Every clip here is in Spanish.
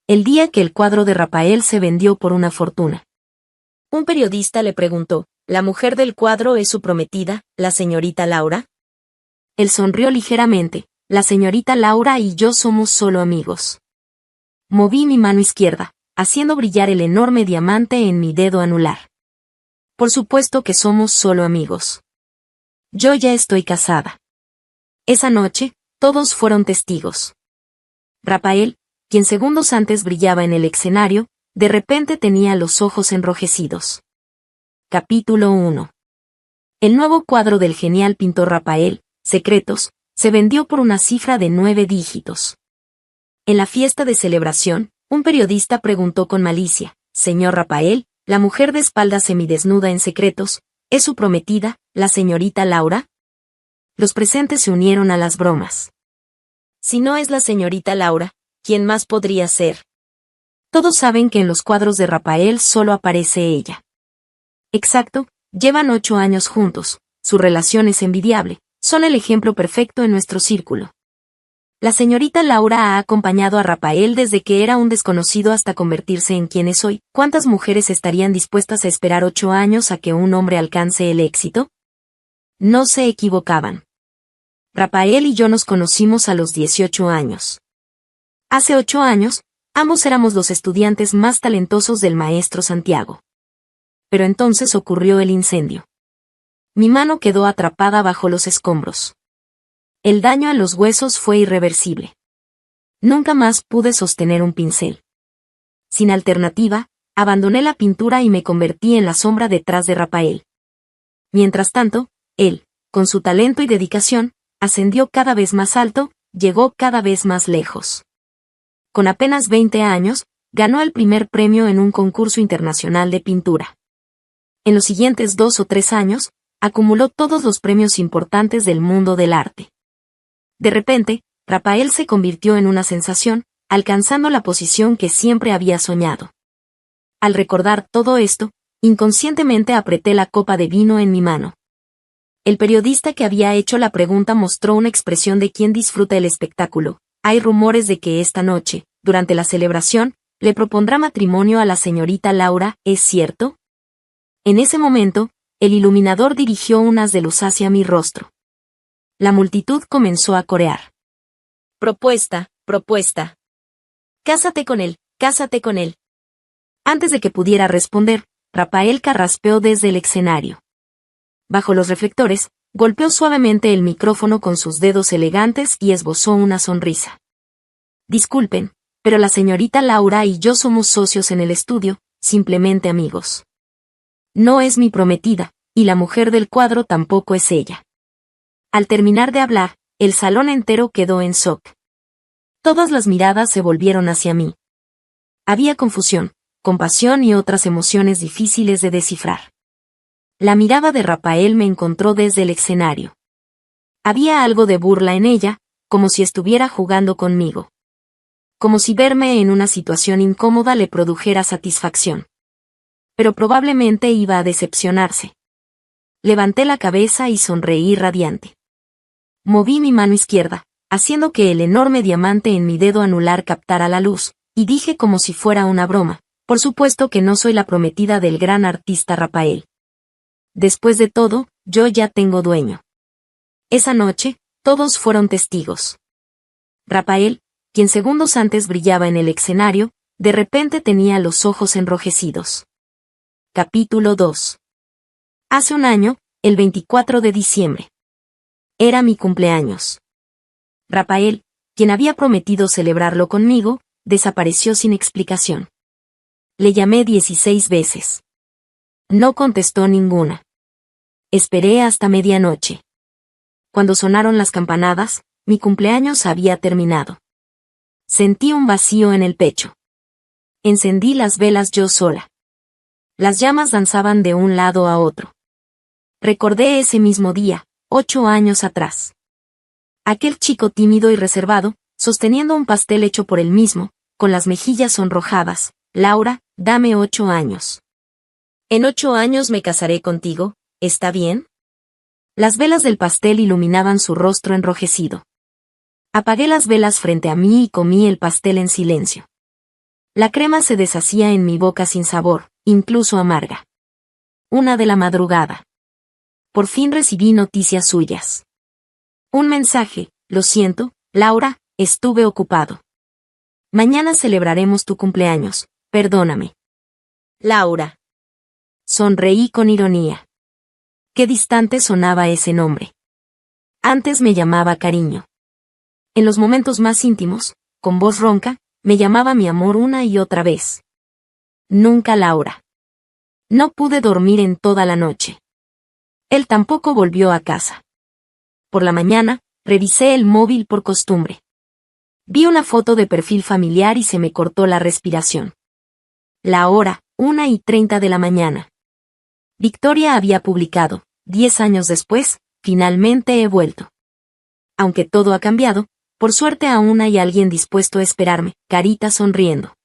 el día que el cuadro de Rafael se vendió por una fortuna. Un periodista le preguntó, ¿la mujer del cuadro es su prometida, la señorita Laura? Él sonrió ligeramente, la señorita Laura y yo somos solo amigos. Moví mi mano izquierda, haciendo brillar el enorme diamante en mi dedo anular. Por supuesto que somos solo amigos. Yo ya estoy casada. Esa noche, todos fueron testigos. Rafael, quien segundos antes brillaba en el escenario, de repente tenía los ojos enrojecidos. Capítulo 1. El nuevo cuadro del genial pintor Rafael, Secretos, se vendió por una cifra de 9 dígitos. En la fiesta de celebración, un periodista preguntó con malicia, «Señor Rafael, la mujer de espalda semidesnuda en Secretos, ¿es su prometida, la señorita Laura?» Los presentes se unieron a las bromas. Si no es la señorita Laura, ¿quién más podría ser? Todos saben que en los cuadros de Rafael solo aparece ella. Exacto, llevan 8 años juntos, su relación es envidiable, son el ejemplo perfecto en nuestro círculo. La señorita Laura ha acompañado a Rafael desde que era un desconocido hasta convertirse en quien es hoy. ¿Cuántas mujeres estarían dispuestas a esperar 8 años a que un hombre alcance el éxito? No se equivocaban. Rafael y yo nos conocimos a los 18 años. Hace 8 años, ambos éramos los estudiantes más talentosos del maestro Santiago. Pero entonces ocurrió el incendio. Mi mano quedó atrapada bajo los escombros. El daño a los huesos fue irreversible. Nunca más pude sostener un pincel. Sin alternativa, abandoné la pintura y me convertí en la sombra detrás de Rafael. Mientras tanto, él, con su talento y dedicación, ascendió cada vez más alto, llegó cada vez más lejos. Con apenas 20 años, ganó el primer premio en un concurso internacional de pintura. En los siguientes 2 o 3 años, acumuló todos los premios importantes del mundo del arte. De repente, Rafael se convirtió en una sensación, alcanzando la posición que siempre había soñado. Al recordar todo esto, inconscientemente apreté la copa de vino en mi mano. El periodista que había hecho la pregunta mostró una expresión de quien disfruta el espectáculo. Hay rumores de que esta noche, durante la celebración, le propondrá matrimonio a la señorita Laura, ¿es cierto? En ese momento, el iluminador dirigió un haz de luz hacia mi rostro. La multitud comenzó a corear. Propuesta, propuesta. Cásate con él, cásate con él. Antes de que pudiera responder, Rafael carraspeó desde el escenario. Bajo los reflectores, golpeó suavemente el micrófono con sus dedos elegantes y esbozó una sonrisa. Disculpen, pero la señorita Laura y yo somos socios en el estudio, simplemente amigos. No es mi prometida, y la mujer del cuadro tampoco es ella. Al terminar de hablar, el salón entero quedó en shock. Todas las miradas se volvieron hacia mí. Había confusión, compasión y otras emociones difíciles de descifrar. La mirada de Rafael me encontró desde el escenario. Había algo de burla en ella, como si estuviera jugando conmigo. Como si verme en una situación incómoda le produjera satisfacción. Pero probablemente iba a decepcionarse. Levanté la cabeza y sonreí radiante. Moví mi mano izquierda, haciendo que el enorme diamante en mi dedo anular captara la luz, y dije como si fuera una broma, por supuesto que no soy la prometida del gran artista Rafael. Después de todo, yo ya tengo dueño. Esa noche, todos fueron testigos. Rafael, quien segundos antes brillaba en el escenario, de repente tenía los ojos enrojecidos. Capítulo 2. Hace un año, el 24 de diciembre. Era mi cumpleaños. Rafael, quien había prometido celebrarlo conmigo, desapareció sin explicación. Le llamé 16 veces. No contestó ninguna. Esperé hasta medianoche. Cuando sonaron las campanadas, mi cumpleaños había terminado. Sentí un vacío en el pecho. Encendí las velas yo sola. Las llamas danzaban de un lado a otro. Recordé ese mismo día, 8 años atrás. Aquel chico tímido y reservado, sosteniendo un pastel hecho por él mismo, con las mejillas sonrojadas. Laura, dame 8 años. En 8 años me casaré contigo, ¿está bien? Las velas del pastel iluminaban su rostro enrojecido. Apagué las velas frente a mí y comí el pastel en silencio. La crema se deshacía en mi boca sin sabor, incluso amarga. 1 de la madrugada. Por fin recibí noticias suyas. Un mensaje: lo siento, Laura, estuve ocupado. Mañana celebraremos tu cumpleaños, perdóname. Laura. Sonreí con ironía. Qué distante sonaba ese nombre. Antes me llamaba cariño. En los momentos más íntimos, con voz ronca, me llamaba mi amor una y otra vez. Nunca Laura. No pude dormir en toda la noche. Él tampoco volvió a casa. Por la mañana, revisé el móvil por costumbre. Vi una foto de perfil familiar y se me cortó la respiración. La hora, 1:30 de la mañana. Victoria había publicado: 10 años después, finalmente he vuelto. Aunque todo ha cambiado, por suerte aún hay alguien dispuesto a esperarme, carita sonriendo.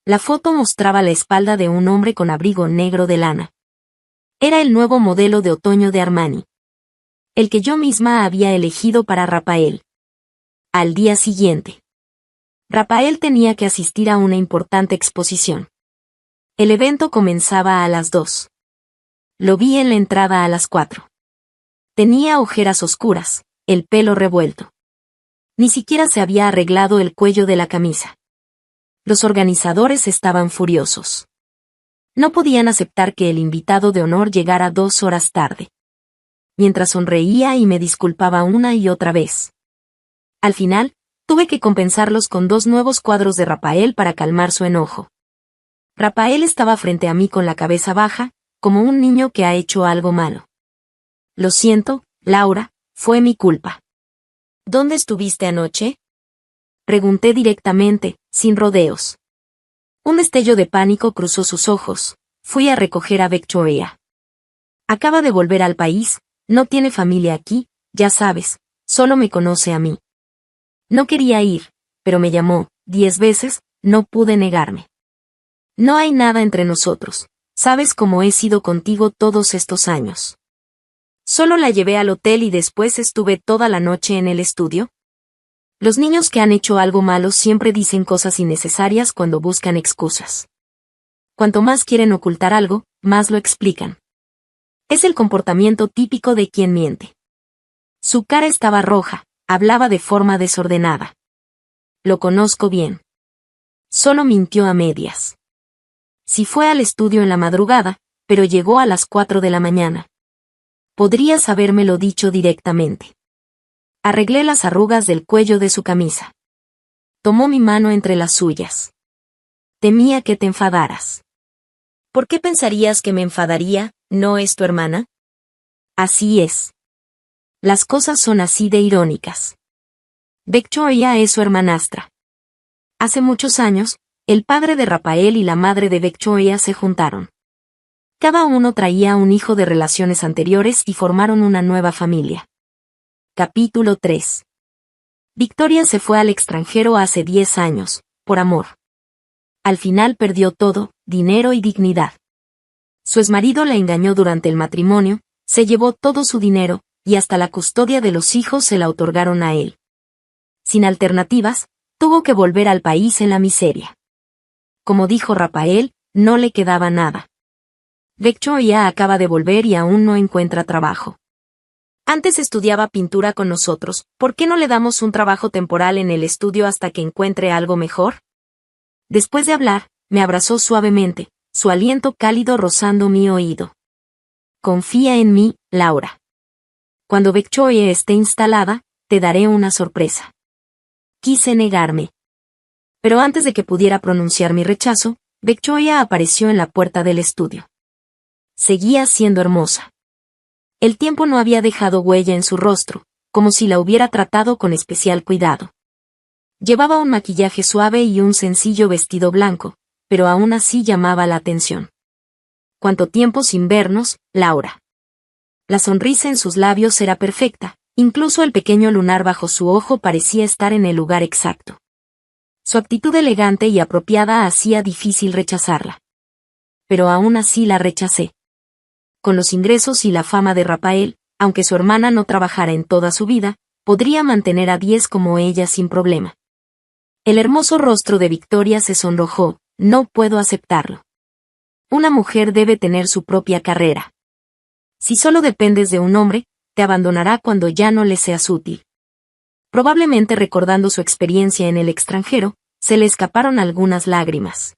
La foto mostraba la espalda de un hombre con abrigo negro de lana. Era el nuevo modelo de otoño de Armani. El que yo misma había elegido para Rafael. Al día siguiente, Rafael tenía que asistir a una importante exposición. El evento comenzaba a las 2. Lo vi en la entrada a las 4. Tenía ojeras oscuras, el pelo revuelto. Ni siquiera se había arreglado el cuello de la camisa. Los organizadores estaban furiosos. No podían aceptar que el invitado de honor llegara 2 horas tarde. Mientras sonreía y me disculpaba una y otra vez. Al final, tuve que compensarlos con 2 nuevos cuadros de Rafael para calmar su enojo. Rafael estaba frente a mí con la cabeza baja, como un niño que ha hecho algo malo. Lo siento, Laura, fue mi culpa. ¿Dónde estuviste anoche? Pregunté directamente, sin rodeos. Un destello de pánico cruzó sus ojos. Fui a recoger a Victoria. Acaba de volver al país, no tiene familia aquí, ya sabes, solo me conoce a mí. No quería ir, pero me llamó 10 veces, no pude negarme. No hay nada entre nosotros, sabes cómo he sido contigo todos estos años. Solo la llevé al hotel y después estuve toda la noche en el estudio. Los niños que han hecho algo malo siempre dicen cosas innecesarias cuando buscan excusas. Cuanto más quieren ocultar algo, más lo explican. Es el comportamiento típico de quien miente. Su cara estaba roja, hablaba de forma desordenada. Lo conozco bien. Solo mintió a medias. Sí fue al estudio en la madrugada, pero llegó a las 4 de la mañana. Podrías habérmelo dicho directamente. Arreglé las arrugas del cuello de su camisa. Tomó mi mano entre las suyas. Temía que te enfadaras. ¿Por qué pensarías que me enfadaría? ¿No es tu hermana? Así es. Las cosas son así de irónicas. Victoria es su hermanastra. Hace muchos años, el padre de Rafael y la madre de Victoria se juntaron. Cada uno traía un hijo de relaciones anteriores y formaron una nueva familia. Capítulo 3. Victoria se fue al extranjero hace 10 años, por amor. Al final perdió todo, dinero y dignidad. Su exmarido la engañó durante el matrimonio, se llevó todo su dinero, y hasta la custodia de los hijos se la otorgaron a él. Sin alternativas, tuvo que volver al país en la miseria. Como dijo Rafael, no le quedaba nada. Victoria acaba de volver y aún no encuentra trabajo. Antes estudiaba pintura con nosotros, ¿por qué no le damos un trabajo temporal en el estudio hasta que encuentre algo mejor? Después de hablar, me abrazó suavemente, su aliento cálido rozando mi oído. Confía en mí, Laura. Cuando Victoria esté instalada, te daré una sorpresa. Quise negarme. Pero antes de que pudiera pronunciar mi rechazo, Victoria apareció en la puerta del estudio. Seguía siendo hermosa. El tiempo no había dejado huella en su rostro, como si la hubiera tratado con especial cuidado. Llevaba un maquillaje suave y un sencillo vestido blanco, pero aún así llamaba la atención. ¿Cuánto tiempo sin vernos, Laura? La sonrisa en sus labios era perfecta, incluso el pequeño lunar bajo su ojo parecía estar en el lugar exacto. Su actitud elegante y apropiada hacía difícil rechazarla. Pero aún así la rechacé. Con los ingresos y la fama de Rafael, aunque su hermana no trabajara en toda su vida, podría mantener a 10 como ella sin problema. El hermoso rostro de Victoria se sonrojó. No puedo aceptarlo. Una mujer debe tener su propia carrera. Si solo dependes de un hombre, te abandonará cuando ya no le seas útil. Probablemente recordando su experiencia en el extranjero, se le escaparon algunas lágrimas.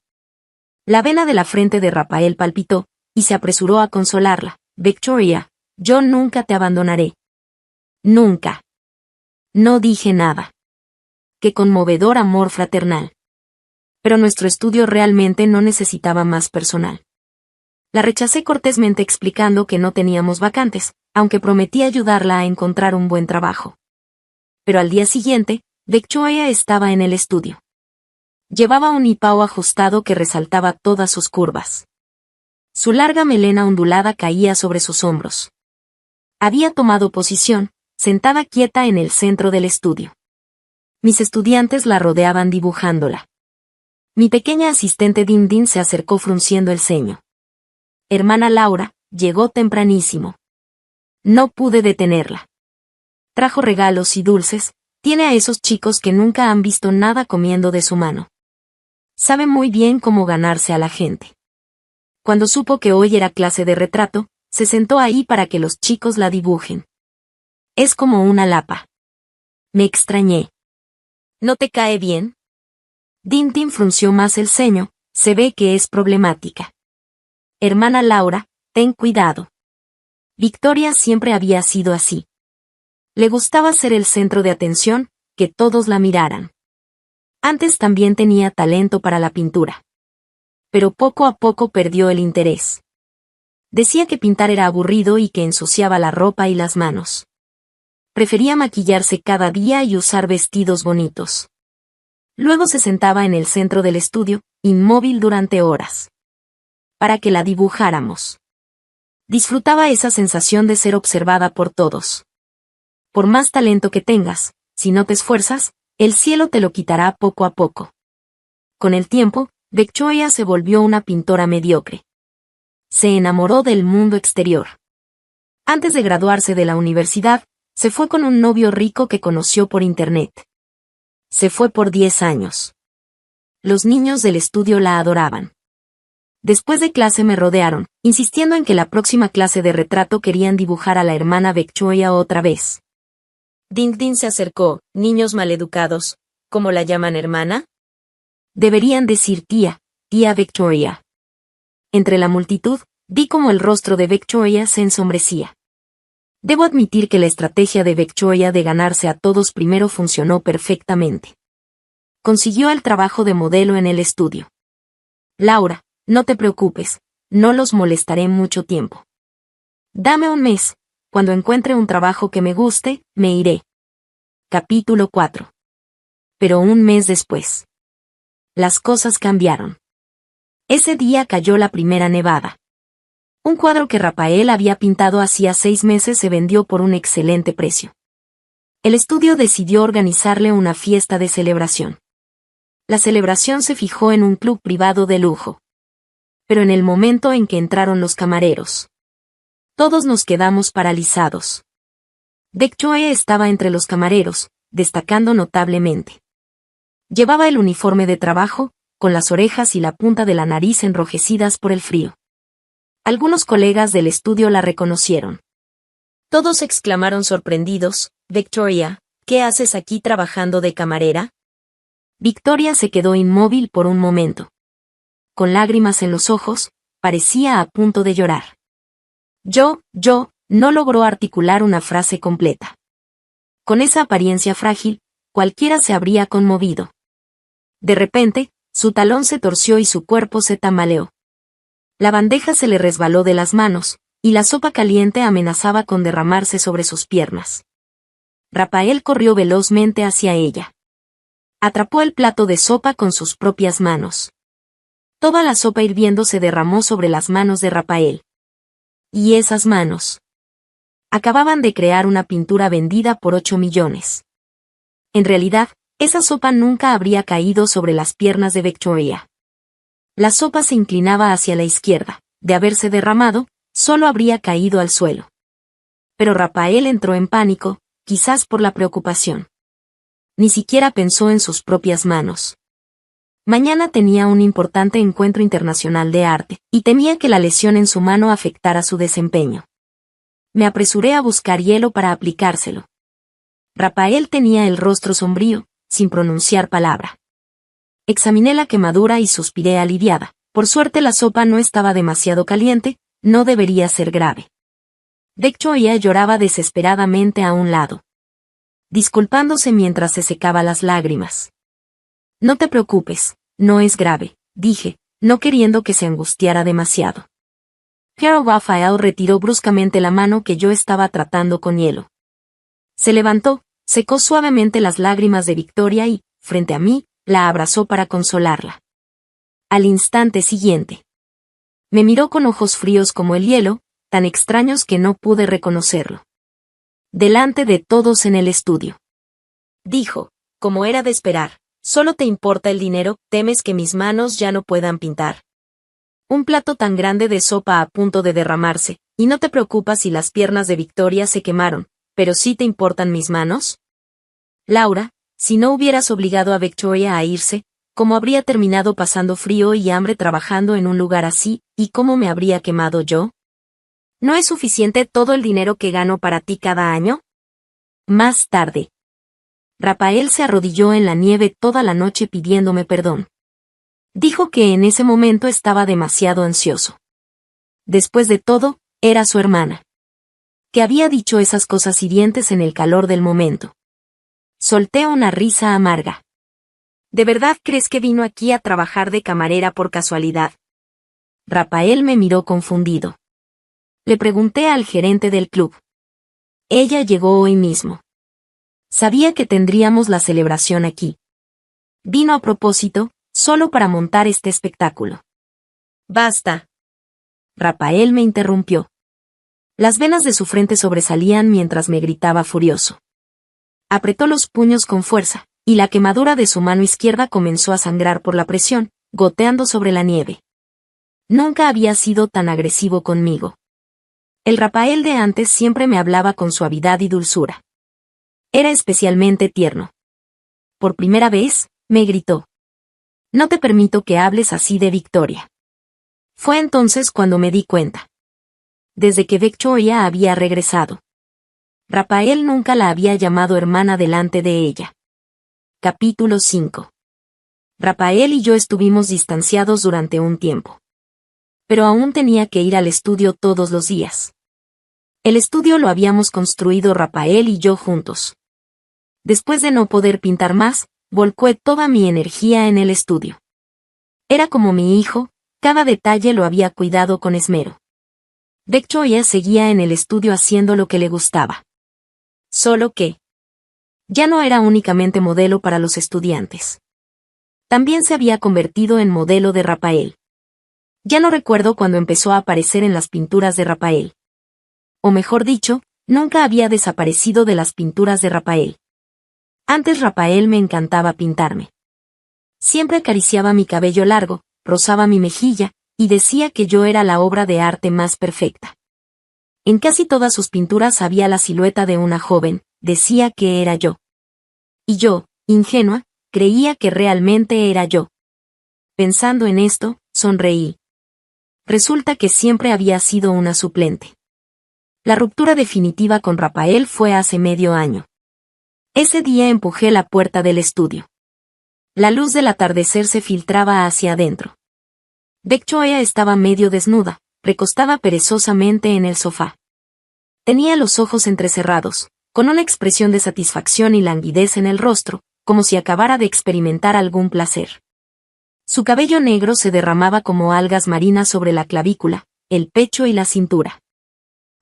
La vena de la frente de Rafael palpitó, y se apresuró a consolarla. Victoria, yo nunca te abandonaré. Nunca. No dije nada. Qué conmovedor amor fraternal. Pero nuestro estudio realmente no necesitaba más personal. La rechacé cortésmente explicando que no teníamos vacantes, aunque prometí ayudarla a encontrar un buen trabajo. Pero al día siguiente, Victoria estaba en el estudio. Llevaba un hipao ajustado que resaltaba todas sus curvas. Su larga melena ondulada caía sobre sus hombros. Había tomado posición, sentada quieta en el centro del estudio. Mis estudiantes la rodeaban dibujándola. Mi pequeña asistente Din Din se acercó frunciendo el ceño. Hermana Laura, llegó tempranísimo. No pude detenerla. Trajo regalos y dulces, tiene a esos chicos que nunca han visto nada comiendo de su mano. Sabe muy bien cómo ganarse a la gente. Cuando supo que hoy era clase de retrato, se sentó ahí para que los chicos la dibujen. Es como una lapa. Me extrañé. ¿No te cae bien? Din Din frunció más el ceño, se ve que es problemática. Hermana Laura, ten cuidado. Victoria siempre había sido así. Le gustaba ser el centro de atención, que todos la miraran. Antes también tenía talento para la pintura. Pero poco a poco perdió el interés. Decía que pintar era aburrido y que ensuciaba la ropa y las manos. Prefería maquillarse cada día y usar vestidos bonitos. Luego se sentaba en el centro del estudio, inmóvil durante horas. Para que la dibujáramos. Disfrutaba esa sensación de ser observada por todos. Por más talento que tengas, si no te esfuerzas, el cielo te lo quitará poco a poco. Con el tiempo, Victoria se volvió una pintora mediocre. Se enamoró del mundo exterior. Antes de graduarse de la universidad, se fue con un novio rico que conoció por internet. Se fue por 10 años. Los niños del estudio la adoraban. Después de clase me rodearon, insistiendo en que la próxima clase de retrato querían dibujar a la hermana Victoria otra vez. Din Din se acercó. Niños maleducados, ¿cómo la llaman hermana? Deberían decir tía Victoria. Entre la multitud, vi como el rostro de Victoria se ensombrecía. Debo admitir que la estrategia de Victoria de ganarse a todos primero funcionó perfectamente. Consiguió el trabajo de modelo en el estudio. Laura, no te preocupes, no los molestaré mucho tiempo. Dame un mes, cuando encuentre un trabajo que me guste, me iré. Capítulo 4. Pero un mes después. Las cosas cambiaron. Ese día cayó la primera nevada. Un cuadro que Rafael había pintado hacía 6 meses se vendió por un excelente precio. El estudio decidió organizarle una fiesta de celebración. La celebración se fijó en un club privado de lujo. Pero en el momento en que entraron los camareros, todos nos quedamos paralizados. Victoria estaba entre los camareros, destacando notablemente. Llevaba el uniforme de trabajo, con las orejas y la punta de la nariz enrojecidas por el frío. Algunos colegas del estudio la reconocieron. Todos exclamaron sorprendidos, Victoria, ¿qué haces aquí trabajando de camarera? Victoria se quedó inmóvil por un momento. Con lágrimas en los ojos, parecía a punto de llorar. No logró articular una frase completa. Con esa apariencia frágil, cualquiera se habría conmovido. De repente, su talón se torció y su cuerpo se tambaleó. La bandeja se le resbaló de las manos, y la sopa caliente amenazaba con derramarse sobre sus piernas. Rafael corrió velozmente hacia ella. Atrapó el plato de sopa con sus propias manos. Toda la sopa hirviendo se derramó sobre las manos de Rafael. Y esas manos acababan de crear una pintura vendida por 8 millones. En realidad, esa sopa nunca habría caído sobre las piernas de Victoria. La sopa se inclinaba hacia la izquierda, de haberse derramado, solo habría caído al suelo. Pero Rafael entró en pánico, quizás por la preocupación. ni siquiera pensó en sus propias manos. Mañana tenía un importante encuentro internacional de arte, y temía que la lesión en su mano afectara su desempeño. Me apresuré a buscar hielo para aplicárselo. Rafael tenía el rostro sombrío, sin pronunciar palabra. Examiné la quemadura y suspiré aliviada. Por suerte la sopa no estaba demasiado caliente, no debería ser grave. Baekje lloraba desesperadamente a un lado, disculpándose mientras se secaba las lágrimas. No te preocupes, no es grave, dije, no queriendo que se angustiara demasiado. Pero Rafael retiró bruscamente la mano que yo estaba tratando con hielo. Se levantó, secó suavemente las lágrimas de Victoria y, frente a mí, la abrazó para consolarla. Al instante siguiente, me miró con ojos fríos como el hielo, tan extraños que no pude reconocerlo. Delante de todos en el estudio, dijo, como era de esperar, solo te importa el dinero, temes que mis manos ya no puedan pintar. Un plato tan grande de sopa a punto de derramarse, y no te preocupas si las piernas de Victoria se quemaron, pero ¿sí te importan mis manos? Laura, si no hubieras obligado a Baekje a irse, ¿cómo habría terminado pasando frío y hambre trabajando en un lugar así, y cómo me habría quemado yo? ¿No es suficiente todo el dinero que gano para ti cada año? Más tarde, Rafael se arrodilló en la nieve toda la noche pidiéndome perdón. Dijo que en ese momento estaba demasiado ansioso. Después de todo, era su hermana, que había dicho esas cosas hirientes en el calor del momento. Solté una risa amarga. ¿De verdad crees que vino aquí a trabajar de camarera por casualidad? Rafael me miró confundido. Le pregunté al gerente del club. Ella llegó hoy mismo. Sabía que tendríamos la celebración aquí. Vino a propósito, solo para montar este espectáculo. Basta. Rafael me interrumpió. Las venas de su frente sobresalían mientras me gritaba furioso. Apretó los puños con fuerza, y la quemadura de su mano izquierda comenzó a sangrar por la presión, goteando sobre la nieve. Nunca había sido tan agresivo conmigo. El Rafael de antes siempre me hablaba con suavidad y dulzura. Era especialmente tierno. Por primera vez, me gritó. No te permito que hables así de Victoria. Fue entonces cuando me di cuenta. Desde que Baekje había regresado, Rafael nunca la había llamado hermana delante de ella. Capítulo 5. Rafael y yo estuvimos distanciados durante un tiempo. Pero aún tenía que ir al estudio todos los días. El estudio lo habíamos construido Rafael y yo juntos. Después de no poder pintar más, volqué toda mi energía en el estudio. Era como mi hijo, cada detalle lo había cuidado con esmero. Baekje seguía en el estudio haciendo lo que le gustaba. Solo que ya no era únicamente modelo para los estudiantes. También se había convertido en modelo de Rafael. Ya no recuerdo cuándo empezó a aparecer en las pinturas de Rafael. O mejor dicho, nunca había desaparecido de las pinturas de Rafael. Antes Rafael me encantaba pintarme. Siempre acariciaba mi cabello largo, rozaba mi mejilla, y decía que yo era la obra de arte más perfecta. En casi todas sus pinturas había la silueta de una joven, decía que era yo. Y yo, ingenua, creía que realmente era yo. Pensando en esto, sonreí. Resulta que siempre había sido una suplente. La ruptura definitiva con Rafael fue hace medio año. Ese día empujé la puerta del estudio. La luz del atardecer se filtraba hacia adentro. Baekje estaba medio desnuda, recostada perezosamente en el sofá. Tenía los ojos entrecerrados, con una expresión de satisfacción y languidez en el rostro, como si acabara de experimentar algún placer. Su cabello negro se derramaba como algas marinas sobre la clavícula, el pecho y la cintura.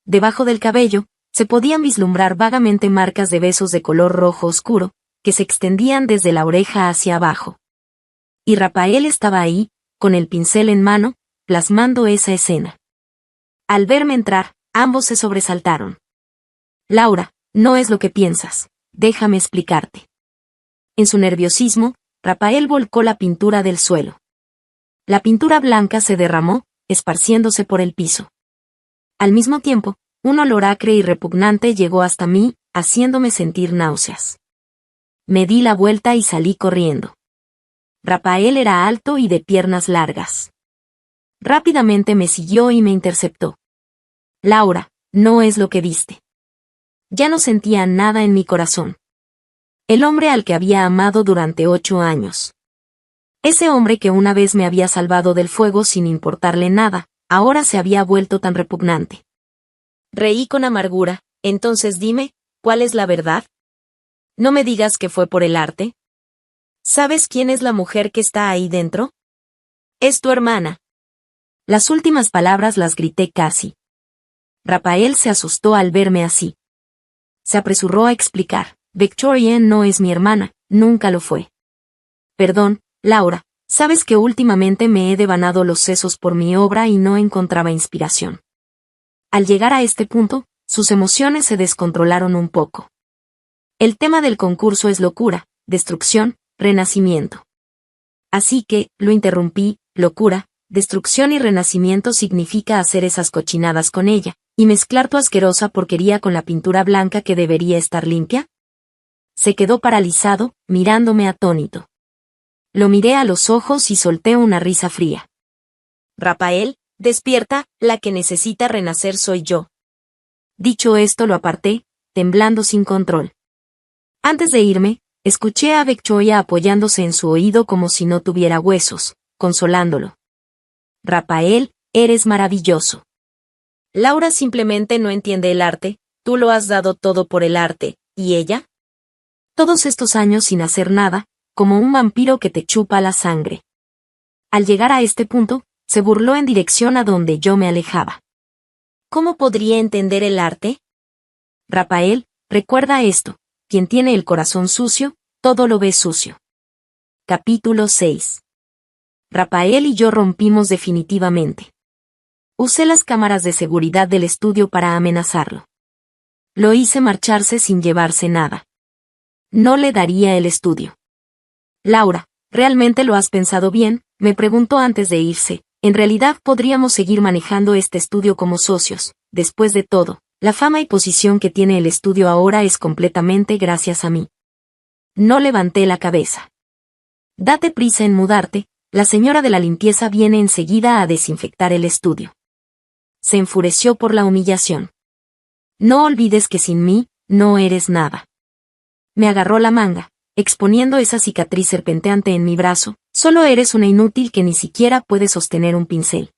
Debajo del cabello, se podían vislumbrar vagamente marcas de besos de color rojo oscuro, que se extendían desde la oreja hacia abajo. Y Rafael estaba ahí, con el pincel en mano, plasmando esa escena. Al verme entrar, ambos se sobresaltaron. Laura, no es lo que piensas, déjame explicarte. En su nerviosismo, Rafael volcó la pintura del suelo. La pintura blanca se derramó, esparciéndose por el piso. Al mismo tiempo, un olor acre y repugnante llegó hasta mí, haciéndome sentir náuseas. Me di la vuelta y salí corriendo. Rafael era alto y de piernas largas. Rápidamente me siguió y me interceptó. Laura, no es lo que viste. Ya no sentía nada en mi corazón. El hombre al que había amado durante 8 años. Ese hombre que una vez me había salvado del fuego sin importarle nada, ahora se había vuelto tan repugnante. Reí con amargura. Entonces dime, ¿cuál es la verdad? No me digas que fue por el arte. ¿Sabes quién es la mujer que está ahí dentro? Es tu hermana. Las últimas palabras las grité casi. Rafael se asustó al verme así. Se apresuró a explicar. Victoria no es mi hermana, nunca lo fue. Perdón, Laura, sabes que últimamente me he devanado los sesos por mi obra y no encontraba inspiración. Al llegar a este punto, sus emociones se descontrolaron un poco. El tema del concurso es locura, destrucción, renacimiento. Así que, lo interrumpí, locura, destrucción y renacimiento significa hacer esas cochinadas con ella, y mezclar tu asquerosa porquería con la pintura blanca que debería estar limpia. Se quedó paralizado, mirándome atónito. Lo miré a los ojos y solté una risa fría. Rafael, despierta, la que necesita renacer soy yo. Dicho esto lo aparté, temblando sin control. Antes de irme, escuché a Victoria apoyándose en su oído como si no tuviera huesos, consolándolo. Rafael, eres maravilloso. Laura simplemente no entiende el arte, tú lo has dado todo por el arte, ¿y ella? Todos estos años sin hacer nada, como un vampiro que te chupa la sangre. Al llegar a este punto, se burló en dirección a donde yo me alejaba. ¿Cómo podría entender el arte? Rafael, recuerda esto, quien tiene el corazón sucio, todo lo ve sucio. Capítulo 6. Rafael y yo rompimos definitivamente. Usé las cámaras de seguridad del estudio para amenazarlo. Lo hice marcharse sin llevarse nada. No le daría el estudio. Laura, ¿realmente lo has pensado bien?, me preguntó antes de irse. En realidad podríamos seguir manejando este estudio como socios. Después de todo, la fama y posición que tiene el estudio ahora es completamente gracias a mí. No levanté la cabeza. Date prisa en mudarte, la señora de la limpieza viene enseguida a desinfectar el estudio. Se enfureció por la humillación. No olvides que sin mí, no eres nada. Me agarró la manga, exponiendo esa cicatriz serpenteante en mi brazo. Solo eres una inútil que ni siquiera puede sostener un pincel.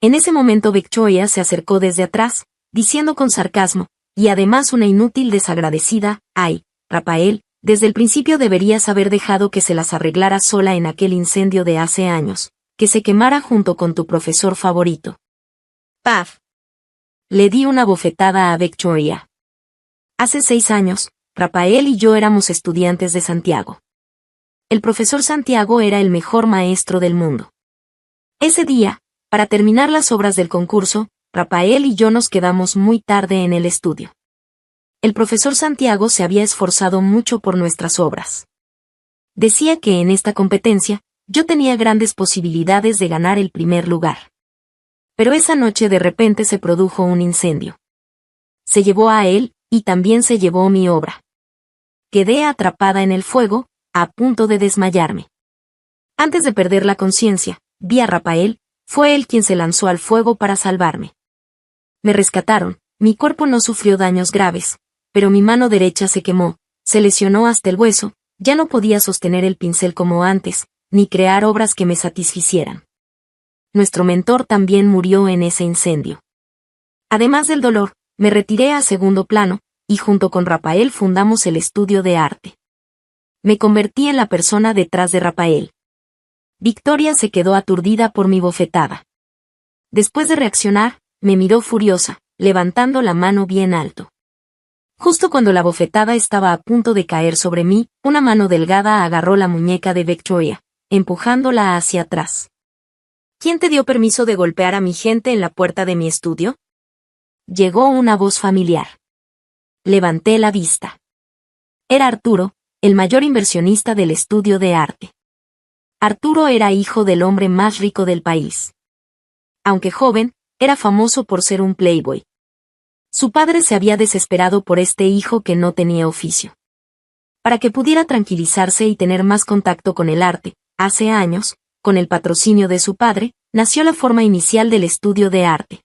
En ese momento Victoria se acercó desde atrás, diciendo con sarcasmo, y además una inútil desagradecida, ay, Rafael, desde el principio deberías haber dejado que se las arreglara sola en aquel incendio de hace años, que se quemara junto con tu profesor favorito. ¡Paf! Le di una bofetada a Victoria. Hace 6 años, Rafael y yo éramos estudiantes de Santiago. El profesor Santiago era el mejor maestro del mundo. Ese día, para terminar las obras del concurso, Rafael y yo nos quedamos muy tarde en el estudio. El profesor Santiago se había esforzado mucho por nuestras obras. Decía que en esta competencia, yo tenía grandes posibilidades de ganar el primer lugar. Pero esa noche de repente se produjo un incendio. Se llevó a él, y también se llevó mi obra. Quedé atrapada en el fuego, a punto de desmayarme. Antes de perder la conciencia, vi a Rafael, fue él quien se lanzó al fuego para salvarme. Me rescataron, mi cuerpo no sufrió daños graves, pero mi mano derecha se quemó, se lesionó hasta el hueso, ya no podía sostener el pincel como antes, ni crear obras que me satisficieran. Nuestro mentor también murió en ese incendio. Además del dolor, me retiré a segundo plano, y junto con Rafael fundamos el estudio de arte. Me convertí en la persona detrás de Rafael. Victoria se quedó aturdida por mi bofetada. Después de reaccionar, me miró furiosa, levantando la mano bien alto. Justo cuando la bofetada estaba a punto de caer sobre mí, una mano delgada agarró la muñeca de Victoria, empujándola hacia atrás. ¿Quién te dio permiso de golpear a mi gente en la puerta de mi estudio? Llegó una voz familiar. Levanté la vista. Era Arturo, el mayor inversionista del estudio de arte. Arturo era hijo del hombre más rico del país. Aunque joven, era famoso por ser un playboy. Su padre se había desesperado por este hijo que no tenía oficio. Para que pudiera tranquilizarse y tener más contacto con el arte, hace años, con el patrocinio de su padre, nació la forma inicial del estudio de arte.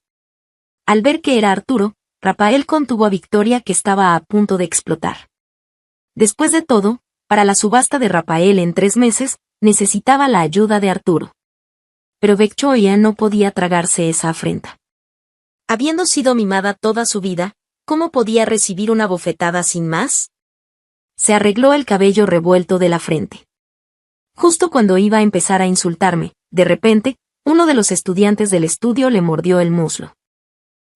Al ver que era Arturo, Rafael contuvo a Victoria que estaba a punto de explotar. Después de todo, para la subasta de Rafael en 3 meses, necesitaba la ayuda de Arturo. Pero Victoria no podía tragarse esa afrenta. Habiendo sido mimada toda su vida, ¿cómo podía recibir una bofetada sin más? Se arregló el cabello revuelto de la frente. Justo cuando iba a empezar a insultarme, de repente, uno de los estudiantes del estudio le mordió el muslo.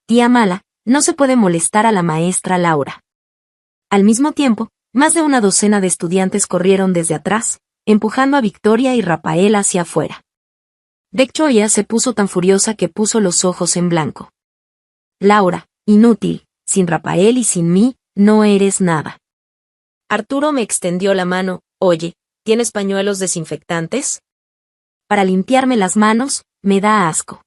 Tía mala, no se puede molestar a la maestra Laura. Al mismo tiempo, más de una docena de estudiantes corrieron desde atrás, empujando a Victoria y Rafael hacia afuera. Victoria se puso tan furiosa que puso los ojos en blanco. Laura, inútil, sin Rafael y sin mí, no eres nada. Arturo me extendió la mano. Oye, ¿tienes pañuelos desinfectantes? Para limpiarme las manos, me da asco.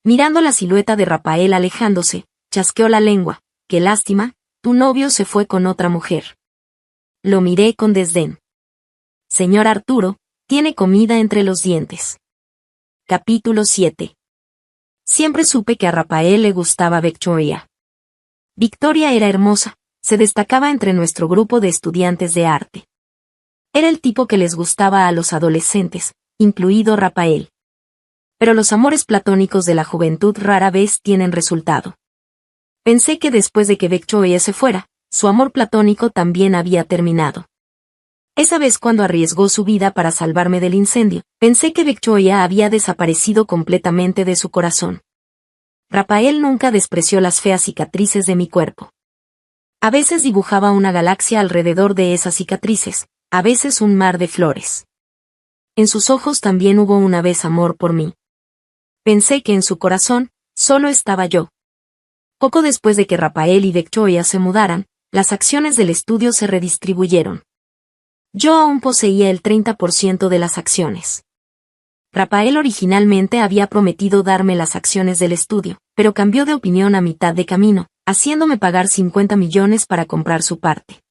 Mirando la silueta de Rafael alejándose, chasqueó la lengua. Qué lástima, tu novio se fue con otra mujer. Lo miré con desdén. Señor Arturo, tiene comida entre los dientes. Capítulo 7. Siempre supe que a Rafael le gustaba Victoria. Victoria era hermosa, se destacaba entre nuestro grupo de estudiantes de arte. Era el tipo que les gustaba a los adolescentes, incluido Rafael. Pero los amores platónicos de la juventud rara vez tienen resultado. Pensé que después de que Victoria se fuera, su amor platónico también había terminado. Esa vez cuando arriesgó su vida para salvarme del incendio, pensé que Victoria había desaparecido completamente de su corazón. Rafael nunca despreció las feas cicatrices de mi cuerpo. A veces dibujaba una galaxia alrededor de esas cicatrices, a veces un mar de flores. En sus ojos también hubo una vez amor por mí. Pensé que en su corazón, solo estaba yo. Poco después de que Rafael y Victoria se mudaran, las acciones del estudio se redistribuyeron. Yo aún poseía el 30% de las acciones. Rafael originalmente había prometido darme las acciones del estudio, pero cambió de opinión a mitad de camino, haciéndome pagar 50 millones para comprar su parte.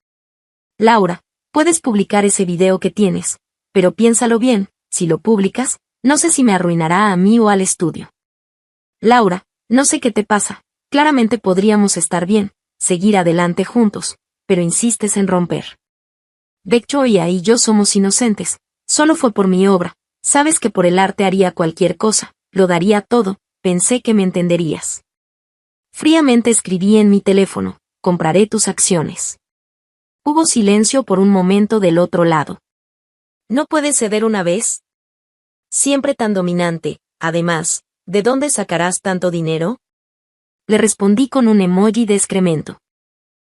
Laura, puedes publicar ese video que tienes, pero piénsalo bien, si lo publicas, no sé si me arruinará a mí o al estudio. Laura, no sé qué te pasa, claramente podríamos estar bien, seguir adelante juntos, pero insistes en romper. Victoria y yo somos inocentes, solo fue por mi obra, sabes que por el arte haría cualquier cosa, lo daría todo, pensé que me entenderías. Fríamente escribí en mi teléfono, compraré tus acciones. Hubo silencio por un momento del otro lado. ¿No puedes ceder una vez? Siempre tan dominante, además, ¿de dónde sacarás tanto dinero? Le respondí con un emoji de excremento.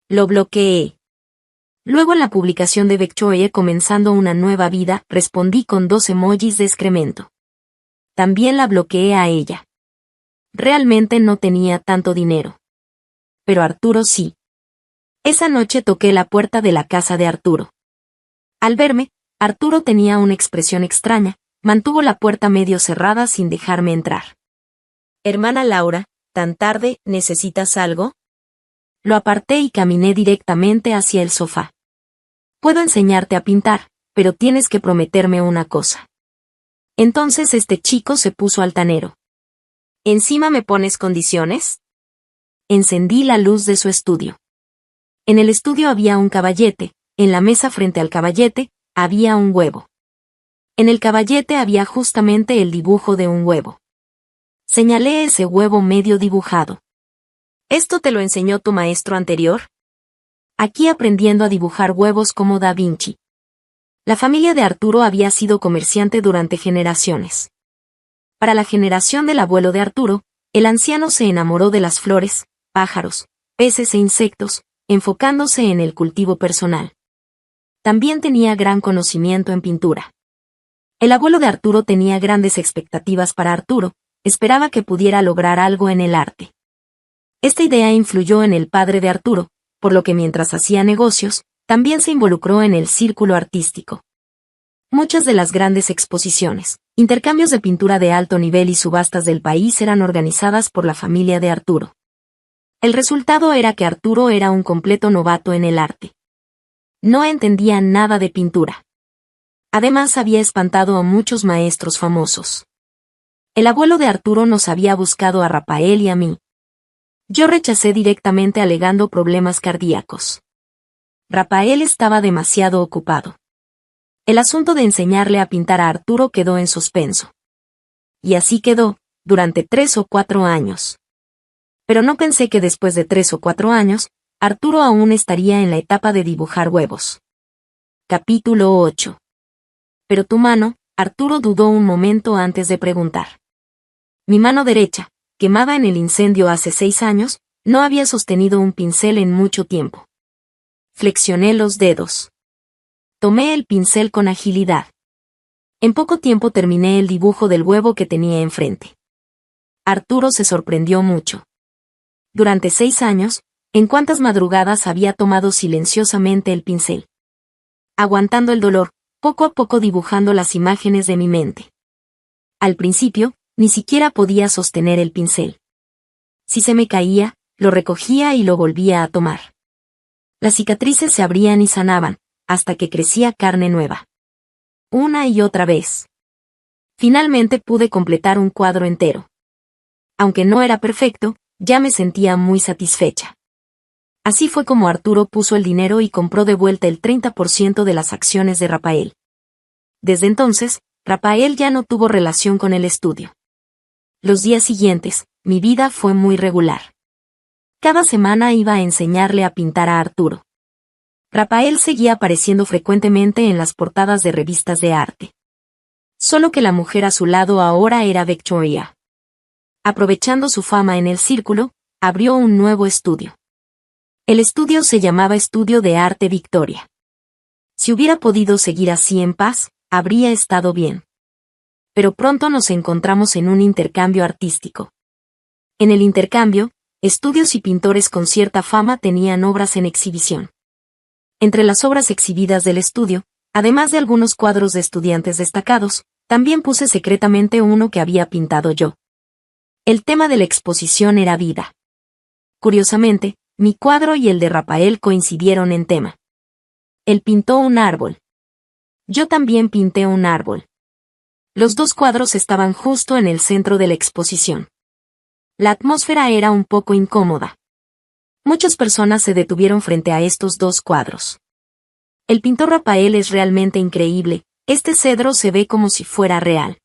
Lo bloqueé. Luego en la publicación de Victoria comenzando una nueva vida, respondí con 2 emojis de excremento. También la bloqueé a ella. Realmente no tenía tanto dinero. Pero Arturo sí. Esa noche toqué la puerta de la casa de Arturo. Al verme, Arturo tenía una expresión extraña, mantuvo la puerta medio cerrada sin dejarme entrar. Hermana Laura, tan tarde, ¿necesitas algo? Lo aparté y caminé directamente hacia el sofá. Puedo enseñarte a pintar, pero tienes que prometerme una cosa. Entonces este chico se puso altanero. ¿Encima me pones condiciones? Encendí la luz de su estudio. En el estudio había un caballete, en la mesa frente al caballete, había un huevo. En el caballete había justamente el dibujo de un huevo. Señalé ese huevo medio dibujado. ¿Esto te lo enseñó tu maestro anterior? Aquí aprendiendo a dibujar huevos como Da Vinci. La familia de Arturo había sido comerciante durante generaciones. Para la generación del abuelo de Arturo, el anciano se enamoró de las flores, pájaros, peces e insectos, enfocándose en el cultivo personal. También tenía gran conocimiento en pintura. El abuelo de Arturo tenía grandes expectativas para Arturo, esperaba que pudiera lograr algo en el arte. Esta idea influyó en el padre de Arturo, por lo que mientras hacía negocios, también se involucró en el círculo artístico. Muchas de las grandes exposiciones, intercambios de pintura de alto nivel y subastas del país eran organizadas por la familia de Arturo. El resultado era que Arturo era un completo novato en el arte. No entendía nada de pintura. Además había espantado a muchos maestros famosos. El abuelo de Arturo nos había buscado a Rafael y a mí. Yo rechacé directamente alegando problemas cardíacos. Rafael estaba demasiado ocupado. El asunto de enseñarle a pintar a Arturo quedó en suspenso. Y así quedó, durante 3 o 4 años. Pero no pensé que después de 3 o 4 años, Arturo aún estaría en la etapa de dibujar huevos. Capítulo 8. Pero tu mano, Arturo dudó un momento antes de preguntar. Mi mano derecha, quemada en el incendio hace 6 años, no había sostenido un pincel en mucho tiempo. Flexioné los dedos. Tomé el pincel con agilidad. En poco tiempo terminé el dibujo del huevo que tenía enfrente. Arturo se sorprendió mucho. Durante 6 años, ¿en cuántas madrugadas había tomado silenciosamente el pincel? Aguantando el dolor, poco a poco dibujando las imágenes de mi mente. Al principio, ni siquiera podía sostener el pincel. Si se me caía, lo recogía y lo volvía a tomar. Las cicatrices se abrían y sanaban, hasta que crecía carne nueva. Una y otra vez. Finalmente pude completar un cuadro entero. Aunque no era perfecto, ya me sentía muy satisfecha. Así fue como Arturo puso el dinero y compró de vuelta el 30% de las acciones de Rafael. Desde entonces, Rafael ya no tuvo relación con el estudio. Los días siguientes, mi vida fue muy regular. Cada semana iba a enseñarle a pintar a Arturo. Rafael seguía apareciendo frecuentemente en las portadas de revistas de arte. Solo que la mujer a su lado ahora era Victoria. Aprovechando su fama en el círculo, abrió un nuevo estudio. El estudio se llamaba Estudio de Arte Victoria. Si hubiera podido seguir así en paz, habría estado bien. Pero pronto nos encontramos en un intercambio artístico. En el intercambio, estudios y pintores con cierta fama tenían obras en exhibición. Entre las obras exhibidas del estudio, además de algunos cuadros de estudiantes destacados, también puse secretamente uno que había pintado yo. El tema de la exposición era vida. Curiosamente, mi cuadro y el de Rafael coincidieron en tema. Él pintó un árbol. Yo también pinté un árbol. Los dos cuadros estaban justo en el centro de la exposición. La atmósfera era un poco incómoda. Muchas personas se detuvieron frente a estos dos cuadros. El pintor Rafael es realmente increíble, este cedro se ve como si fuera real.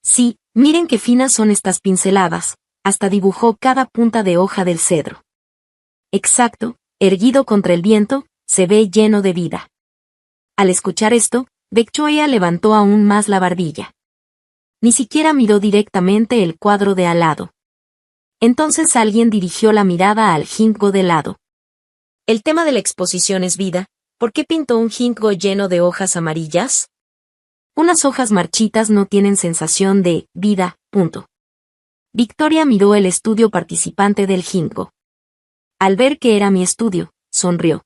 Sí, miren qué finas son estas pinceladas, hasta dibujó cada punta de hoja del cedro. Exacto, erguido contra el viento, se ve lleno de vida. Al escuchar esto, Victoria levantó aún más la barbilla. Ni siquiera miró directamente el cuadro de al lado. Entonces alguien dirigió la mirada al ginkgo de lado. El tema de la exposición es vida, ¿por qué pintó un ginkgo lleno de hojas amarillas? Unas hojas marchitas no tienen sensación de vida, punto. Victoria miró el estudio participante del ginkgo. Al ver que era mi estudio, sonrió.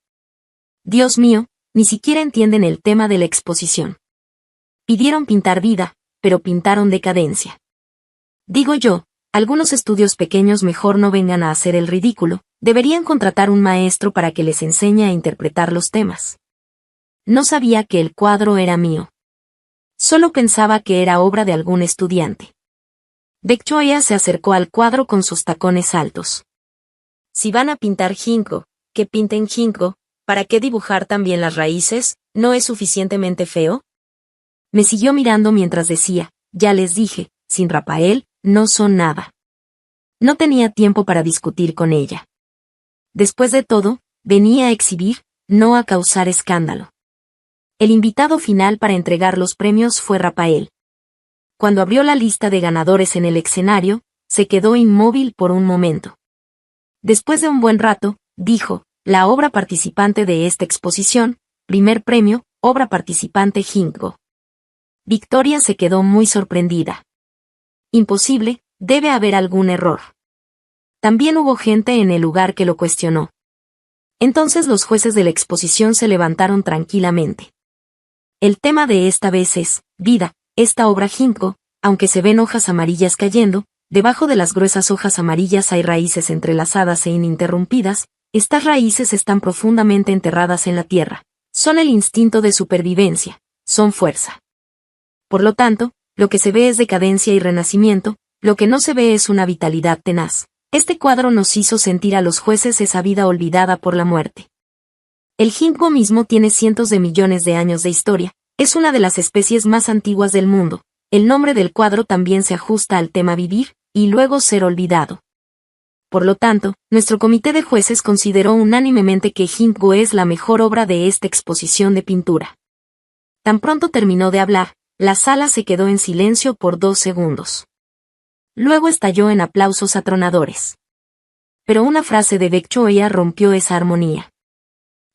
Dios mío, ni siquiera entienden el tema de la exposición. Pidieron pintar vida, pero pintaron decadencia. Digo yo, algunos estudios pequeños mejor no vengan a hacer el ridículo, deberían contratar un maestro para que les enseñe a interpretar los temas. No sabía que el cuadro era mío. Solo pensaba que era obra de algún estudiante. Victoria se acercó al cuadro con sus tacones altos. Si van a pintar ginkgo, que pinten ginkgo, ¿para qué dibujar también las raíces? ¿No es suficientemente feo? Me siguió mirando mientras decía, ya les dije, sin Rafael, no son nada. No tenía tiempo para discutir con ella. Después de todo, venía a exhibir, no a causar escándalo. El invitado final para entregar los premios fue Rafael. Cuando abrió la lista de ganadores en el escenario, se quedó inmóvil por un momento. Después de un buen rato, dijo, la obra participante de esta exposición, primer premio, obra participante ginkgo. Victoria se quedó muy sorprendida. Imposible, debe haber algún error. También hubo gente en el lugar que lo cuestionó. Entonces los jueces de la exposición se levantaron tranquilamente. El tema de esta vez es, vida, esta obra ginkgo, aunque se ven hojas amarillas cayendo, debajo de las gruesas hojas amarillas hay raíces entrelazadas e ininterrumpidas, estas raíces están profundamente enterradas en la tierra, Son el instinto de supervivencia, son fuerza. Por lo tanto, lo que se ve es decadencia y renacimiento, lo que no se ve es una vitalidad tenaz. Este cuadro nos hizo sentir a los jueces esa vida olvidada por la muerte. El ginkgo mismo tiene cientos de millones de años de historia, es una de las especies más antiguas del mundo. El nombre del cuadro también se ajusta al tema vivir, y luego ser olvidado. Por lo tanto, nuestro comité de jueces consideró unánimemente que Ginkgo es la mejor obra de esta exposición de pintura. Tan pronto terminó de hablar, la sala se quedó en silencio por 2 segundos. Luego estalló en aplausos atronadores. Pero una frase de Bek Choya rompió esa armonía.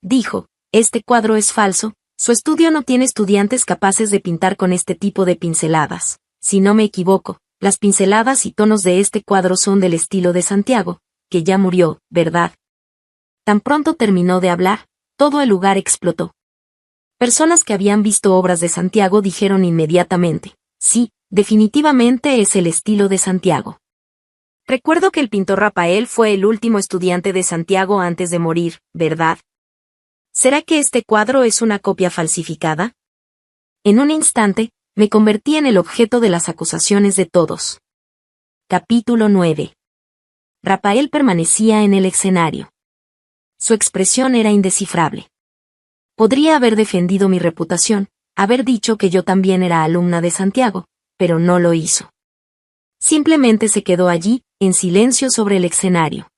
Dijo, este cuadro es falso, su estudio no tiene estudiantes capaces de pintar con este tipo de pinceladas. Si no me equivoco, las pinceladas y tonos de este cuadro son del estilo de Santiago, que ya murió, ¿verdad? Tan pronto terminó de hablar, todo el lugar explotó. Personas que habían visto obras de Santiago dijeron inmediatamente, sí, definitivamente es el estilo de Santiago. Recuerdo que el pintor Rafael fue el último estudiante de Santiago antes de morir, ¿verdad? ¿Será que este cuadro es una copia falsificada? En un instante, me convertí en el objeto de las acusaciones de todos. Capítulo 9. Rafael permanecía en el escenario. Su expresión era indescifrable. Podría haber defendido mi reputación, haber dicho que yo también era alumna de Santiago, pero no lo hizo. Simplemente se quedó allí, en silencio sobre el escenario.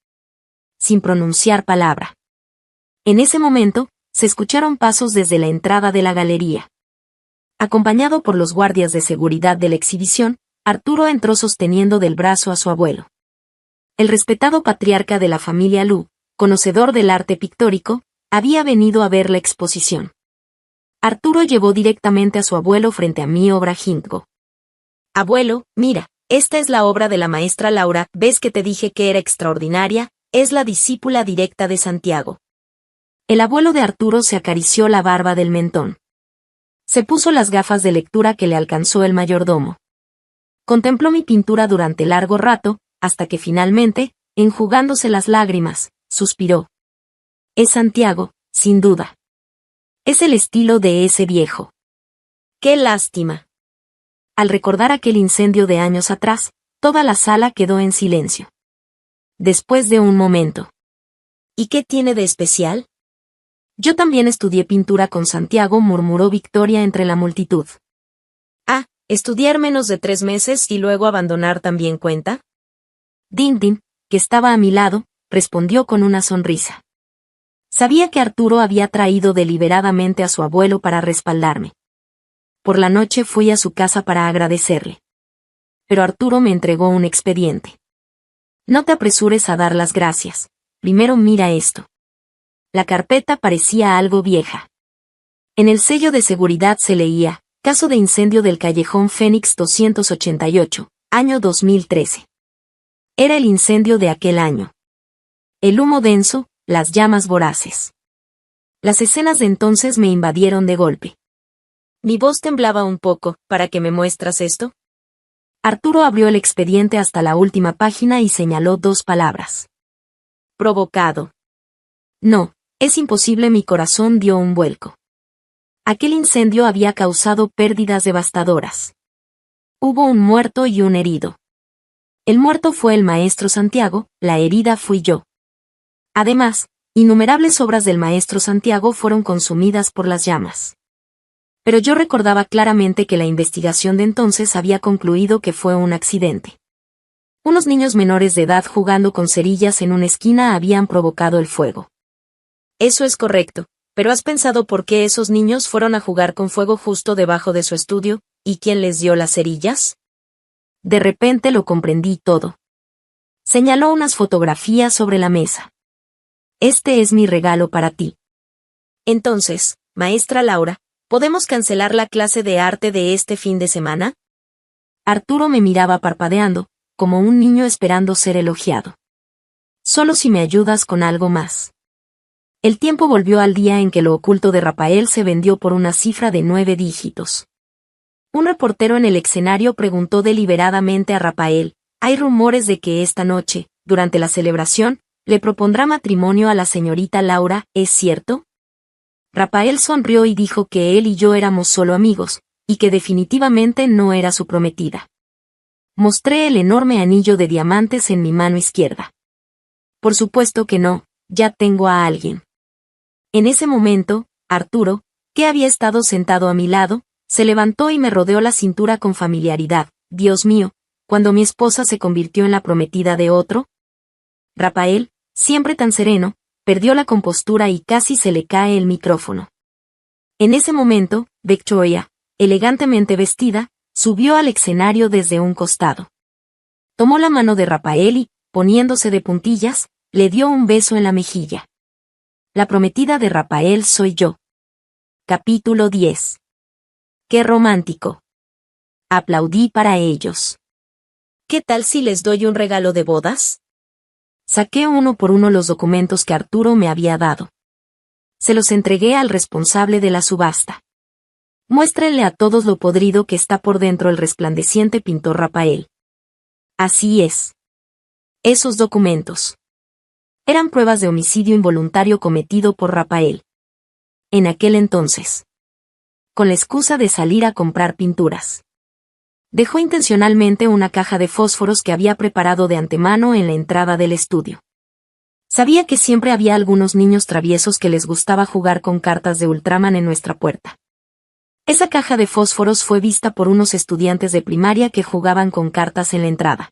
Sin pronunciar palabra. En ese momento, se escucharon pasos desde la entrada de la galería. Acompañado por los guardias de seguridad de la exhibición, Arturo entró sosteniendo del brazo a su abuelo. El respetado patriarca de la familia Lu, conocedor del arte pictórico, había venido a ver la exposición. Arturo llevó directamente a su abuelo frente a mi obra Ginkgo. Abuelo, mira, esta es la obra de la maestra Laura, ¿ves que te dije que era extraordinaria? Es la discípula directa de Santiago. El abuelo de Arturo se acarició la barba del mentón. Se puso las gafas de lectura que le alcanzó el mayordomo. Contempló mi pintura durante largo rato, hasta que finalmente, enjugándose las lágrimas, suspiró. Es Santiago, sin duda. Es el estilo de ese viejo. ¡Qué lástima! Al recordar aquel incendio de años atrás, toda la sala quedó en silencio. Después de un momento. ¿Y qué tiene de especial? Yo también estudié pintura con Santiago, murmuró Victoria entre la multitud. Ah, ¿estudiar menos de 3 meses y luego abandonar también cuenta? Din, que estaba a mi lado, respondió con una sonrisa. Sabía que Arturo había traído deliberadamente a su abuelo para respaldarme. Por la noche fui a su casa para agradecerle. Pero Arturo me entregó un expediente. No te apresures a dar las gracias. Primero mira esto. La carpeta parecía algo vieja. En el sello de seguridad se leía, caso de incendio del callejón Fénix 288, año 2013. Era el incendio de aquel año. El humo denso, las llamas voraces. Las escenas de entonces me invadieron de golpe. Mi voz temblaba un poco, ¿para qué me muestras esto? Arturo abrió el expediente hasta la última página y señaló 2 palabras. Provocado. No. Es imposible, mi corazón dio un vuelco. Aquel incendio había causado pérdidas devastadoras. Hubo un muerto y un herido. El muerto fue el maestro Santiago, la herida fui yo. Además, innumerables obras del maestro Santiago fueron consumidas por las llamas. Pero yo recordaba claramente que la investigación de entonces había concluido que fue un accidente. Unos niños menores de edad jugando con cerillas en una esquina habían provocado el fuego. Eso es correcto, pero ¿has pensado por qué esos niños fueron a jugar con fuego justo debajo de su estudio, y quién les dio las cerillas? De repente lo comprendí todo. Señaló unas fotografías sobre la mesa. Este es mi regalo para ti. Entonces, maestra Laura, ¿podemos cancelar la clase de arte de este fin de semana? Arturo me miraba parpadeando, como un niño esperando ser elogiado. Solo si me ayudas con algo más. El tiempo volvió al día en que lo oculto de Rafael se vendió por una cifra de 9 dígitos. Un reportero en el escenario preguntó deliberadamente a Rafael, hay rumores de que esta noche, durante la celebración, le propondrá matrimonio a la señorita Laura, ¿es cierto? Rafael sonrió y dijo que él y yo éramos solo amigos, y que definitivamente no era su prometida. Mostré el enorme anillo de diamantes en mi mano izquierda. Por supuesto que no, ya tengo a alguien. En ese momento, Arturo, que había estado sentado a mi lado, se levantó y me rodeó la cintura con familiaridad. Dios mío, ¿cuándo mi esposa se convirtió en la prometida de otro? Rafael, siempre tan sereno, perdió la compostura y casi se le cae el micrófono. En ese momento, Victoria, elegantemente vestida, subió al escenario desde un costado. Tomó la mano de Rafael y, poniéndose de puntillas, le dio un beso en la mejilla. La prometida de Rafael soy yo. Capítulo 10. ¡Qué romántico! Aplaudí para ellos. ¿Qué tal si les doy un regalo de bodas? Saqué uno por uno los documentos que Arturo me había dado. Se los entregué al responsable de la subasta. Muéstrenle a todos lo podrido que está por dentro el resplandeciente pintor Rafael. Así es. Esos documentos eran pruebas de homicidio involuntario cometido por Rafael. En aquel entonces, con la excusa de salir a comprar pinturas, dejó intencionalmente una caja de fósforos que había preparado de antemano en la entrada del estudio. Sabía que siempre había algunos niños traviesos que les gustaba jugar con cartas de Ultraman en nuestra puerta. Esa caja de fósforos fue vista por unos estudiantes de primaria que jugaban con cartas en la entrada.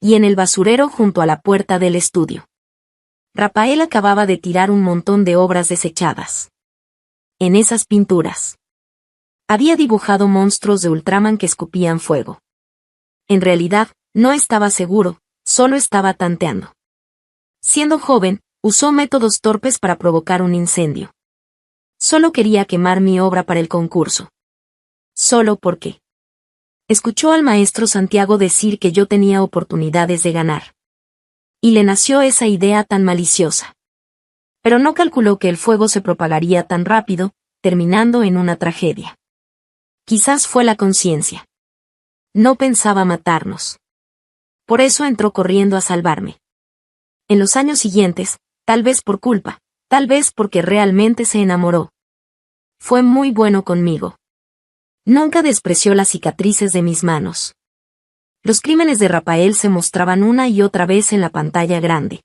Y en el basurero junto a la puerta del estudio. Rafael acababa de tirar un montón de obras desechadas. En esas pinturas había dibujado monstruos de Ultraman que escupían fuego. En realidad, no estaba seguro, solo estaba tanteando. Siendo joven, usó métodos torpes para provocar un incendio. Solo quería quemar mi obra para el concurso. Solo porque escuchó al maestro Santiago decir que yo tenía oportunidades de ganar. Y le nació esa idea tan maliciosa. Pero no calculó que el fuego se propagaría tan rápido, terminando en una tragedia. Quizás fue la conciencia. No pensaba matarnos. Por eso entró corriendo a salvarme. En los años siguientes, tal vez por culpa, tal vez porque realmente se enamoró. Fue muy bueno conmigo. Nunca despreció las cicatrices de mis manos. Los crímenes de Rafael se mostraban una y otra vez en la pantalla grande.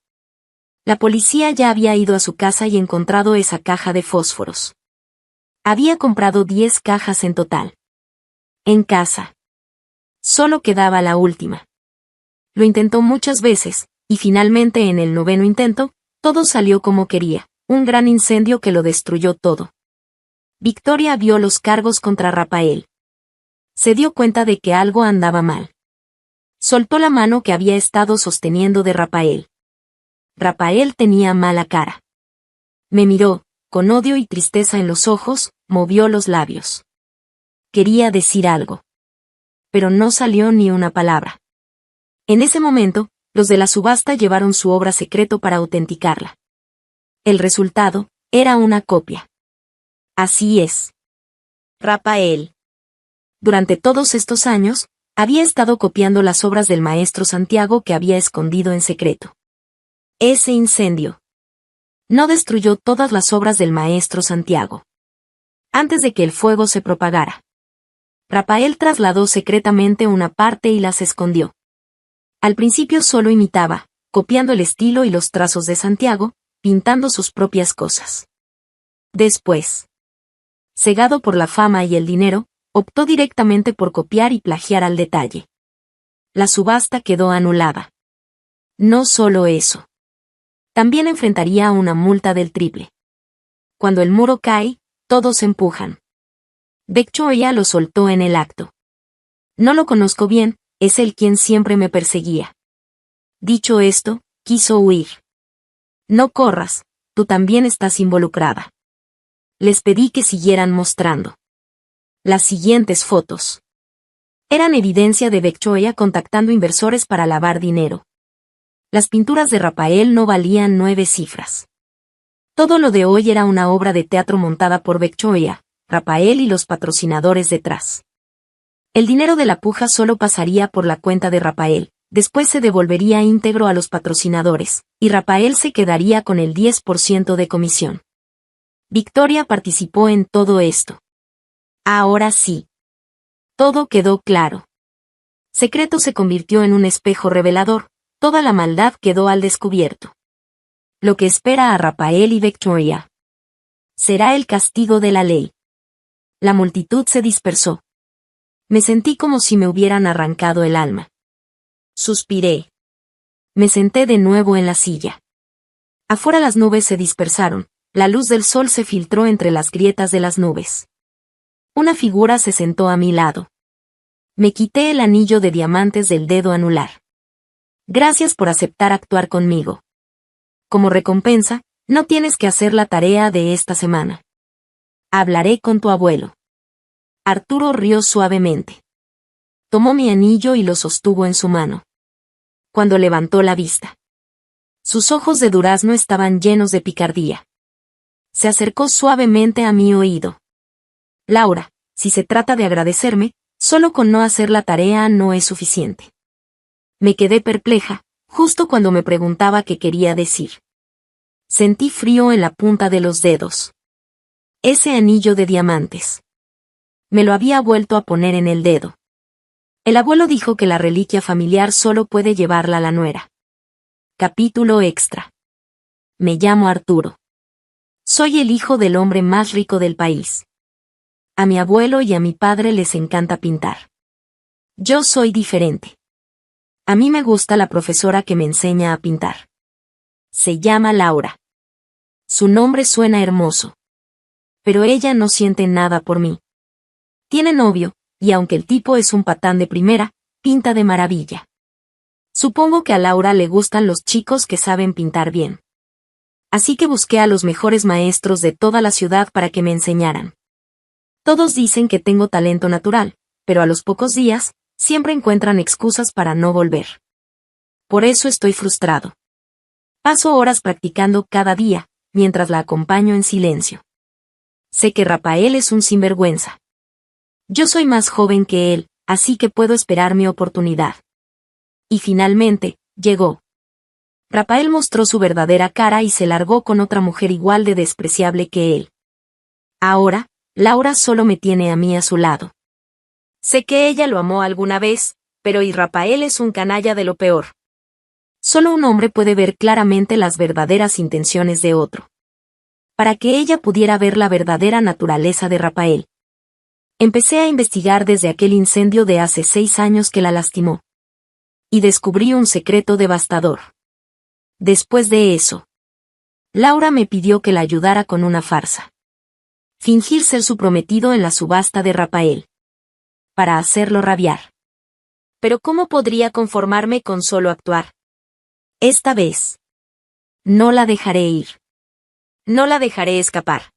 La policía ya había ido a su casa y encontrado esa caja de fósforos. Había comprado 10 cajas en total. En casa. Solo quedaba la última. Lo intentó muchas veces, y finalmente en el 9º intento, todo salió como quería, un gran incendio que lo destruyó todo. Victoria vio los cargos contra Rafael. Se dio cuenta de que algo andaba mal. Soltó la mano que había estado sosteniendo de Rafael. Rafael tenía mala cara. Me miró, con odio y tristeza en los ojos, movió los labios. Quería decir algo. Pero no salió ni una palabra. En ese momento, los de la subasta llevaron su obra secreto para autenticarla. El resultado era una copia. Así es. Rafael. Durante todos estos años, había estado copiando las obras del maestro Santiago que había escondido en secreto. Ese incendio no destruyó todas las obras del maestro Santiago. Antes de que el fuego se propagara, Rafael trasladó secretamente una parte y las escondió. Al principio solo imitaba, copiando el estilo y los trazos de Santiago, pintando sus propias cosas. Después, cegado por la fama y el dinero, optó directamente por copiar y plagiar al detalle. La subasta quedó anulada. No solo eso. También enfrentaría una multa del triple. Cuando el muro cae, todos empujan. Victoria lo soltó en el acto. No lo conozco bien, es él quien siempre me perseguía. Dicho esto, quiso huir. No corras, tú también estás involucrada. Les pedí que siguieran mostrando. Las siguientes fotos eran evidencia de Victoria contactando inversores para lavar dinero. Las pinturas de Rafael no valían 9 cifras. Todo lo de hoy era una obra de teatro montada por Victoria, Rafael y los patrocinadores detrás. El dinero de la puja solo pasaría por la cuenta de Rafael, después se devolvería íntegro a los patrocinadores, y Rafael se quedaría con el 10% de comisión. Victoria participó en todo esto. Ahora sí. Todo quedó claro. Secreto se convirtió en un espejo revelador, toda la maldad quedó al descubierto. Lo que espera a Rafael y Victoria será el castigo de la ley. La multitud se dispersó. Me sentí como si me hubieran arrancado el alma. Suspiré. Me senté de nuevo en la silla. Afuera las nubes se dispersaron, la luz del sol se filtró entre las grietas de las nubes. Una figura se sentó a mi lado. Me quité el anillo de diamantes del dedo anular. Gracias por aceptar actuar conmigo. Como recompensa, no tienes que hacer la tarea de esta semana. Hablaré con tu abuelo. Arturo rió suavemente. Tomó mi anillo y lo sostuvo en su mano. Cuando levantó la vista, sus ojos de durazno estaban llenos de picardía. Se acercó suavemente a mi oído. Laura, si se trata de agradecerme, solo con no hacer la tarea no es suficiente. Me quedé perpleja, justo cuando me preguntaba qué quería decir. Sentí frío en la punta de los dedos. Ese anillo de diamantes. Me lo había vuelto a poner en el dedo. El abuelo dijo que la reliquia familiar solo puede llevarla la nuera. Capítulo extra. Me llamo Arturo. Soy el hijo del hombre más rico del país. A mi abuelo y a mi padre les encanta pintar. Yo soy diferente. A mí me gusta la profesora que me enseña a pintar. Se llama Laura. Su nombre suena hermoso. Pero ella no siente nada por mí. Tiene novio, y aunque el tipo es un patán de primera, pinta de maravilla. Supongo que a Laura le gustan los chicos que saben pintar bien. Así que busqué a los mejores maestros de toda la ciudad para que me enseñaran. Todos dicen que tengo talento natural, pero a los pocos días, siempre encuentran excusas para no volver. Por eso estoy frustrado. Paso horas practicando cada día, mientras la acompaño en silencio. Sé que Rafael es un sinvergüenza. Yo soy más joven que él, así que puedo esperar mi oportunidad. Y finalmente, llegó. Rafael mostró su verdadera cara y se largó con otra mujer igual de despreciable que él. Ahora, Laura solo me tiene a mí a su lado. Sé que ella lo amó alguna vez, pero Rafael es un canalla de lo peor. Solo un hombre puede ver claramente las verdaderas intenciones de otro. Para que ella pudiera ver la verdadera naturaleza de Rafael. Empecé a investigar desde aquel incendio de hace 6 años que la lastimó. Y descubrí un secreto devastador. Después de eso, Laura me pidió que la ayudara con una farsa. Fingir ser su prometido en la subasta de Rafael. Para hacerlo rabiar. Pero ¿cómo podría conformarme con solo actuar? Esta vez. No la dejaré ir. No la dejaré escapar.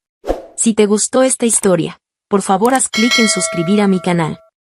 Si te gustó esta historia, por favor haz clic en suscribir a mi canal.